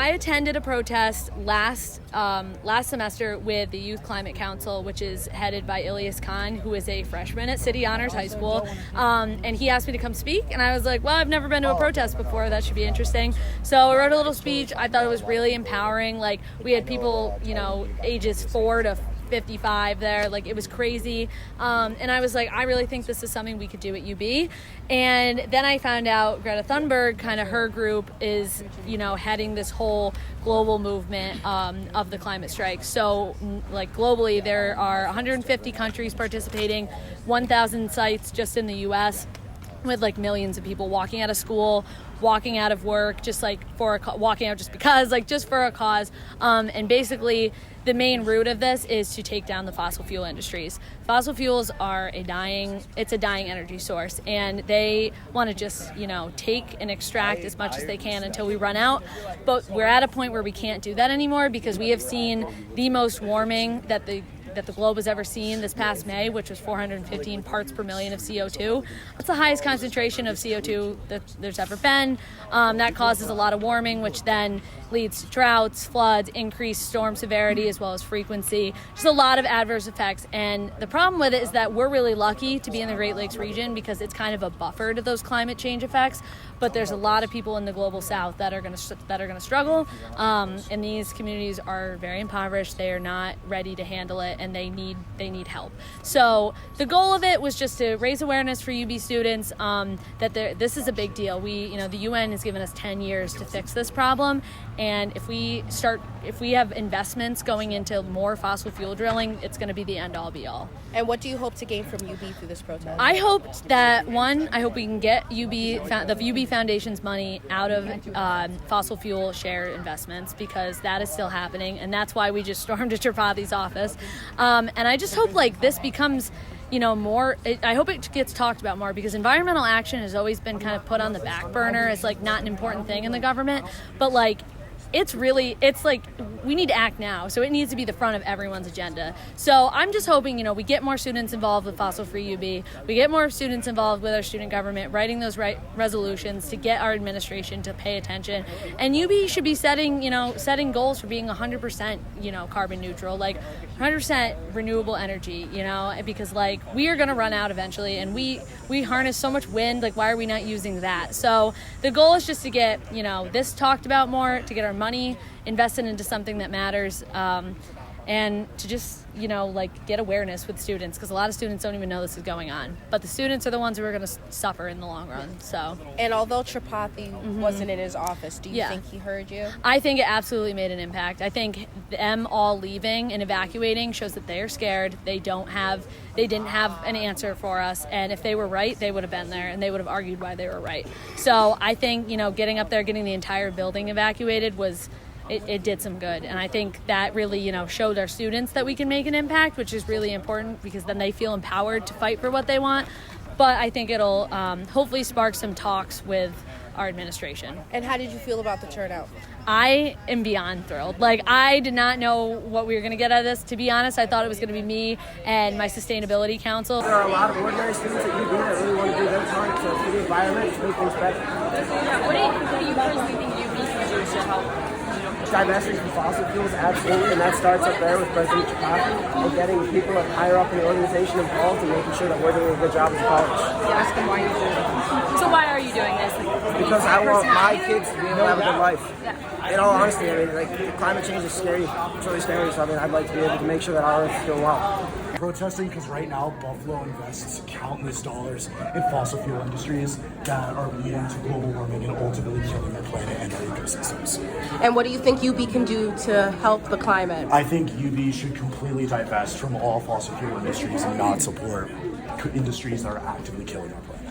I attended a protest last semester with the Youth Climate Council, which is headed by Ilyas Khan, who is a freshman at City Honors High School. And he asked me to come speak, and I was like, well, I've never been to a protest before. That should be interesting. So I wrote a little speech. I thought it was really empowering. Like, we had people, ages 4 to 55 there. Like, it was crazy. And I was like, I really think this is something we could do at UB. And then I found out Greta Thunberg, kind of her group is, heading this whole global movement of the climate strike. So, like, globally, there are 150 countries participating, 1,000 sites just in the U.S., with like millions of people walking out of school, walking out of work, just like walking out just because, like, just for a cause. And basically, the main root of this is to take down the fossil fuel industries. Fossil fuels are a dying energy source, and they want to just, take and extract as much as they can until we run out. But we're at a point where we can't do that anymore, because we have seen the most warming that the globe has ever seen this past May, which was 415 parts per million of CO2. That's the highest concentration of CO2 that there's ever been. That causes a lot of warming, which then leads to droughts, floods, increased storm severity, as well as frequency. Just a lot of adverse effects. And the problem with it is that we're really lucky to be in the Great Lakes region, because it's kind of a buffer to those climate change effects. But there's a lot of people in the global south that are going to struggle. And these communities are very impoverished. They are not ready to handle it, and they need help. So the goal of it was just to raise awareness for UB students that this is a big deal. The UN has given us 10 years to fix this problem, and if we have investments going into more fossil fuel drilling, it's going to be the end all be all. And what do you hope to gain from UB through this protest? I hope we can get the UB Foundation's money out of fossil fuel share investments, because that is still happening, and that's why we just stormed Tripathi office. And I just hope this becomes more. I hope it gets talked about more, because environmental action has always been kind of put on the back burner as not an important thing in the government, but it's we need to act now, so it needs to be the front of everyone's agenda. So I'm just hoping, we get more students involved with Fossil Free UB, we get more students involved with our student government, writing those resolutions to get our administration to pay attention. And UB should be setting goals for being 100%, carbon neutral, 100% renewable energy, because we are going to run out eventually, and we harness so much wind, why are we not using that? So the goal is just to get, this talked about more, to get our money invested into something that matters, and to just, get awareness with students, because a lot of students don't even know this is going on. But the students are the ones who are going to suffer in the long run. So. And although Tripathi wasn't in his office, do you think he heard you? I think it absolutely made an impact. I think them all leaving and evacuating shows that they are scared. They didn't have an answer for us. And if they were right, they would have been there, and they would have argued why they were right. So I think, getting up there, getting the entire building evacuated it did some good. And I think that really, showed our students that we can make an impact, which is really important, because then they feel empowered to fight for what they want. But I think it'll hopefully spark some talks with our administration. And how did you feel about the turnout? I am beyond thrilled. I did not know what we were going to get out of this. To be honest, I thought it was going to be me and my sustainability council. There are a lot of ordinary students at UB that really want to do their part for the environment, to make things better. Yeah, what do you personally think UB can do to help? Divesting from fossil fuels, absolutely, and that starts up there with President Tripathi, and getting people higher up in the organization involved, and making sure that we're doing a good job as a college. Ask them why you're doing it. So why are you doing this? Because I want my kids to be able to have a good life. Yeah. In all honesty, climate change is scary. It's really scary, so I'd like to be able to make sure that our Earth is doing well. Protesting because right now Buffalo invests countless dollars in fossil fuel industries that are leading to global warming and ultimately killing our planet and our ecosystems. And what do you think UB can do to help the climate? I think UB should completely divest from all fossil fuel industries and not support industries that are actively killing our planet.